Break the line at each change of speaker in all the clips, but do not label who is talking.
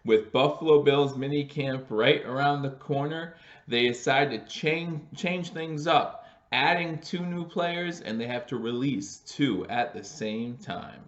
With Buffalo Bills minicamp right around the corner, they decided to change things up, adding 2 new players, and they have to release 2 at the same time.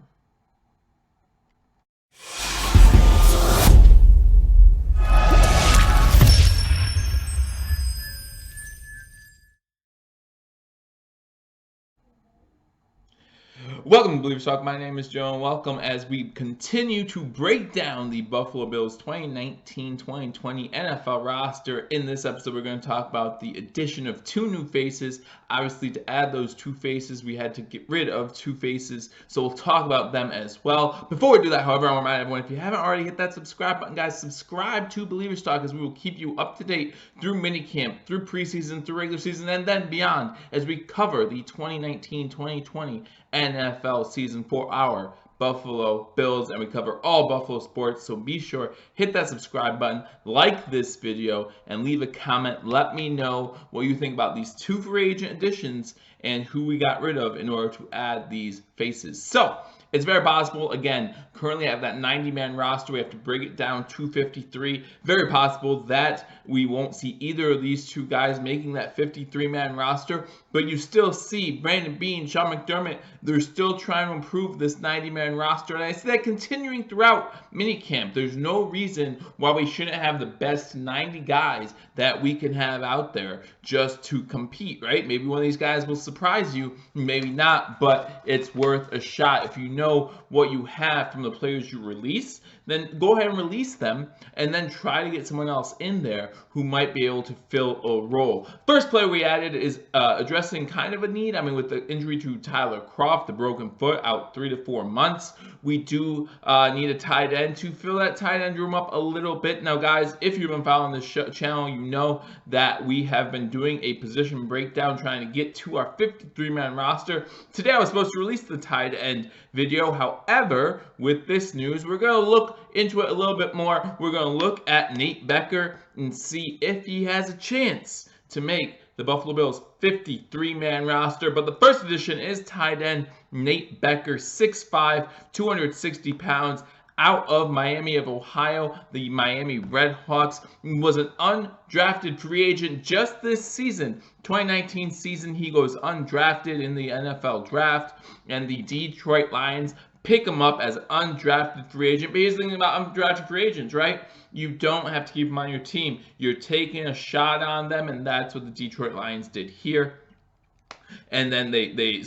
Welcome to Believers Talk. My name is Joe, and welcome as we continue to break down the Buffalo Bills 2019-2020 NFL roster. In this episode, we're going to talk about the addition of 2 new faces. Obviously, to add those 2 faces, we had to get rid of 2 faces, so we'll talk about them as well. Before we do that, however, I want to remind everyone, if you haven't already, hit that subscribe button, guys. Subscribe to Believers Talk, as we will keep you up to date through minicamp, through preseason, through regular season, and then beyond, as we cover the 2019-2020 NFL season for our Buffalo Bills, and we cover all Buffalo sports. So be sure, hit that subscribe button, like this video, and leave a comment. Let me know what you think about these 2 free agent additions and who we got rid of in order to add these faces. So it's very possible, again, currently I have that 90-man roster. We have to break it down to 53. Very possible that we won't see either of these 2 guys making that 53-man roster, but you still see Brandon Beane, Sean McDermott, they're still trying to improve this 90-man roster, and I see that continuing throughout minicamp. There's no reason why we shouldn't have the best 90 guys that we can have out there just to compete, right? Maybe one of these guys will surprise you, maybe not, but it's worth a shot. If you know what you have from the players you release, then go ahead and release them and then try to get someone else in there who might be able to fill a role. First player we added is addressing kind of a need. I mean, with the injury to Tyler Kroft, the broken foot, out 3 to 4 months, we do need a tight end to fill that tight end room up a little bit. Now, guys, if you've been following this channel, you know that we have been doing a position breakdown trying to get to our 53-man roster. Today, I was supposed to release the tight end video. However, with this news, we're going to look into it a little bit more. We're going to look at Nate Becker and see if he has a chance to make the Buffalo Bills 53-man roster. But the first addition is tight end Nate Becker, 6'5", 260 pounds, out of Miami of Ohio. The Miami Redhawks, was an undrafted free agent just this season. 2019 season, he goes undrafted in the NFL draft, and the Detroit Lions pick him up as an undrafted free agent. But here's the thing about undrafted free agents, right? You don't have to keep them on your team. You're taking a shot on them, and that's what the Detroit Lions did here. And then they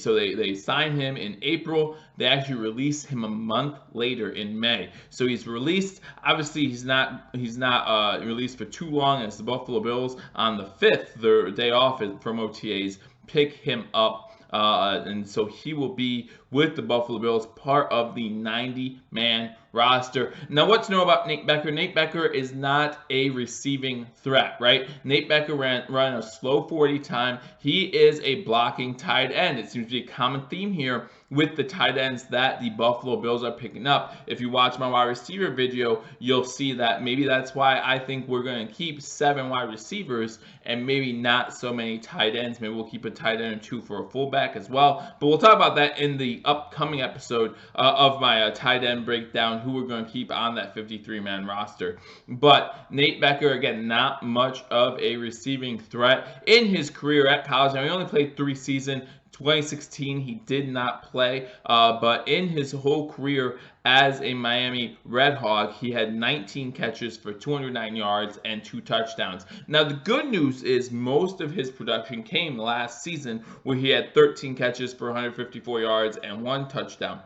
sign him in April. They actually release him a month later in May. So he's released. Obviously, he's not released for too long, as the Buffalo Bills on the 5th, their day off from OTAs, pick him up. And so he will be with the Buffalo Bills, part of the 90-man roster. Now, what to know about Nate Becker? Nate Becker is not a receiving threat, right? Nate Becker ran a slow 40 time. He is a blocking tight end. It seems to be a common theme here with the tight ends that the Buffalo Bills are picking up. If you watch my wide receiver video, you'll see that maybe that's why I think we're going to keep 7 wide receivers and maybe not so many tight ends. Maybe we'll keep a tight end or 2 for a fullback as well. But we'll talk about that in the upcoming episode of my tight end breakdown, who we're going to keep on that 53-man roster. But Nate Becker, again, not much of a receiving threat in his career at college. Now, he only played 3 seasons. 2016, he did not play, but in his whole career as a Miami Redhawk, he had 19 catches for 209 yards and 2 touchdowns. Now, the good news is most of his production came last season, where he had 13 catches for 154 yards and 1 touchdown.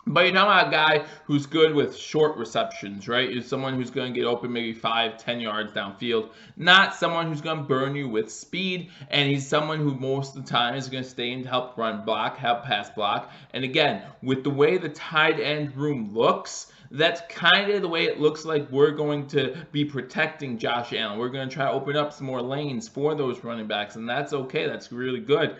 But you're talking about a guy who's good with short receptions, right? You're someone who's going to get open maybe 5-10 yards downfield, not someone who's going to burn you with speed. And he's someone who most of the time is going to stay in to help run block, help pass block. And again, with the way the tight end room looks, that's kind of the way it looks like we're going to be protecting Josh Allen. We're going to try to open up some more lanes for those running backs, and that's okay. That's really good.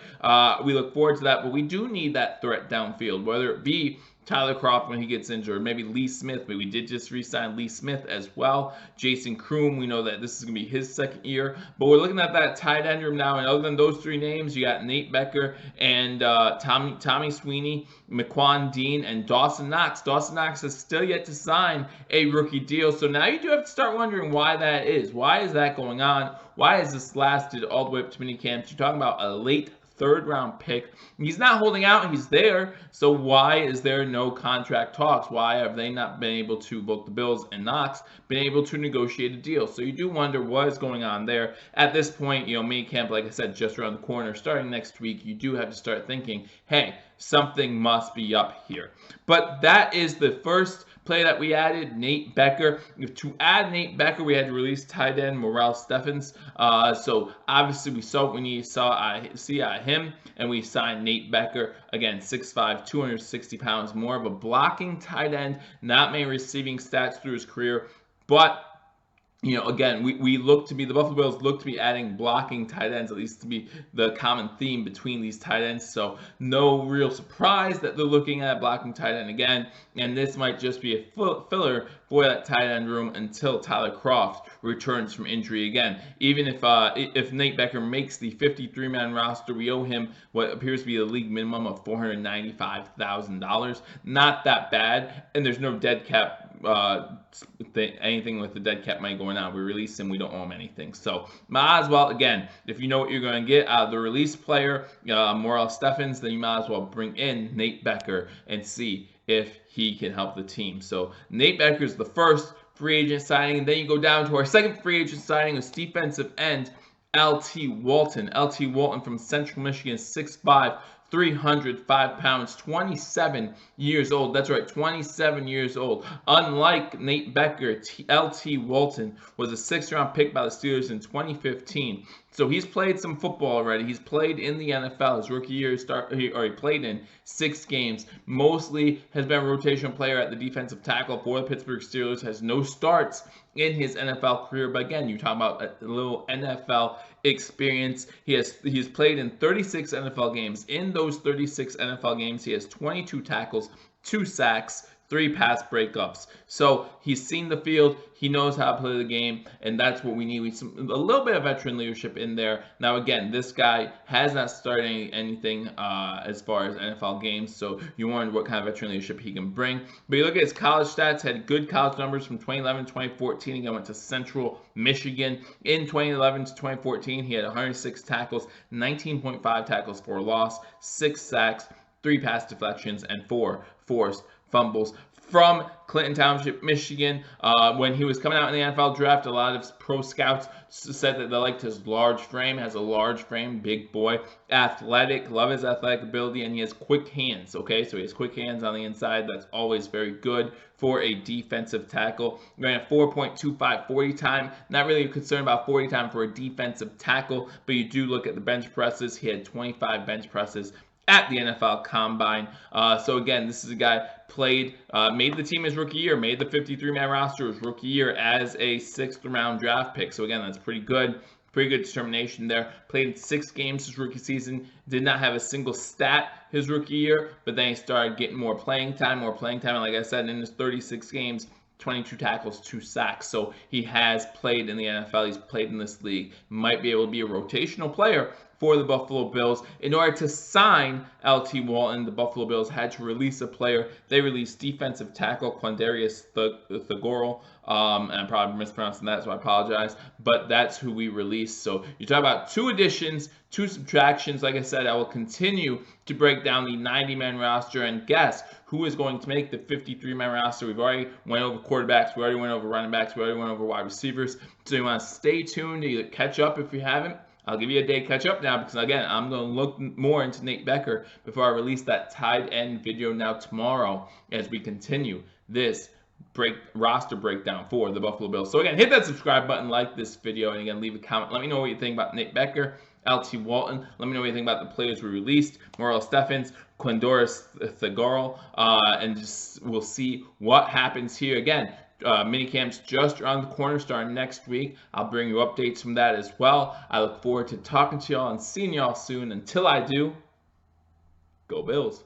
We look forward to that, but we do need that threat downfield, whether it be Tyler Kroft when he gets injured, maybe Lee Smith, but we did just re-sign Lee Smith as well. Jason Kroom, we know that this is going to be his second year, but we're looking at that tight end room now, and other than those three names, you got Nate Becker and Tommy Sweeney, McQuan Dean, and Dawson Knox. Dawson Knox has still yet to sign a rookie deal, so now you do have to start wondering why that is. Why is that going on? Why has this lasted all the way up to mini camps? You're talking about a late third-round pick. He's not holding out. He's there. So why is there no contract talks? Why have they not been able to, both the Bills and Knox, been able to negotiate a deal? So you do wonder what is going on there. At this point, mini camp, like I said, just around the corner. Starting next week, you do have to start thinking, hey, something must be up here. But that is the first play that we added, Nate Becker. To add Nate Becker, we had to release tight end Morrell Steffens. So obviously we saw when you see him, and we signed Nate Becker. Again, 6'5", 260 pounds, more of a blocking tight end, not many receiving stats through his career, but again, the Buffalo Bills look to be adding blocking tight ends, at least to be the common theme between these tight ends. So no real surprise that they're looking at blocking tight end again. And this might just be a filler for that tight end room until Tyler Kroft returns from injury again. Even if Nate Becker makes the 53-man roster, we owe him what appears to be the league minimum of $495,000. Not that bad, and there's no dead cap. Anything with the dead cap money going on, we release him, we don't owe him anything. So might as well, again, if you know what you're going to get out of the release player, Morrell Steffens, then you might as well bring in Nate Becker and see if he can help the team. So Nate Becker is the first free agent signing, and then you go down to our second free agent signing, is defensive end L.T. Walton. L.T. Walton from Central Michigan, 6'5", 305 pounds, 27 years old. That's right, 27 years old. Unlike Nate Becker, L.T. Walton was a 6th-round pick by the Steelers in 2015. So he's played some football already. He's played in the NFL. His rookie year, he played in 6 games. Mostly has been a rotational player at the defensive tackle for the Pittsburgh Steelers. Has no starts in his NFL career. But again, you're talking about a little NFL experience. He's played in 36 NFL games. In those 36 NFL games, he has 22 tackles, 2 sacks, 3 pass breakups. So he's seen the field, he knows how to play the game, and that's what we need. We need a little bit of veteran leadership in there. Now again, this guy has not started anything as far as NFL games, so you wonder what kind of veteran leadership he can bring. But you look at his college stats, had good college numbers from 2011 to 2014. Again, went to Central Michigan. In 2011 to 2014, he had 106 tackles, 19.5 tackles for a loss, 6 sacks, 3 pass deflections, and 4 forced fumbles. From Clinton Township, Michigan. When he was coming out in the NFL draft, a lot of pro scouts said that they liked his large frame. Has a large frame, big boy, athletic, love his athletic ability, and he has quick hands, okay? So he has quick hands on the inside. That's always very good for a defensive tackle. Ran a 4.25 40 time. Not really concerned about 40 time for a defensive tackle, but you do look at the bench presses. He had 25 bench presses at the NFL Combine. So again, this is a guy made the team his rookie year, made the 53-man roster his rookie year as a 6th-round draft pick. So again, that's pretty good. Pretty good determination there. Played in 6 games his rookie season. Did not have a single stat his rookie year, but then he started getting more playing time. And like I said, in his 36 games, 22 tackles, 2 sacks. So he has played in the NFL. He's played in this league. Might be able to be a rotational player for the Buffalo Bills. In order to sign L.T. Walton, the Buffalo Bills had to release a player. They released defensive tackle Quandarius Thagorel. And I'm probably mispronouncing that, so I apologize. But that's who we released. So you talk about 2 additions, 2 subtractions. Like I said, I will continue to break down the 90-man roster and guess who is going to make the 53-man roster. We've already went over quarterbacks. We already went over running backs. We already went over wide receivers. So you want to stay tuned to either catch up if you haven't. I'll give you a day catch up now because, again, I'm going to look more into Nate Becker before I release that tight end video now tomorrow as we continue this roster breakdown for the Buffalo Bills. So, again, hit that subscribe button, like this video, and, again, leave a comment. Let me know what you think about Nate Becker, L.T. Walton. Let me know what you think about the players we released, Morrell Steffens, Quandarius Thagorel, and just we'll see what happens here. Again, minicamps just around the corner starting next week. I'll bring you updates from that as well. I look forward to talking to y'all and seeing y'all soon. Until I do, go Bills.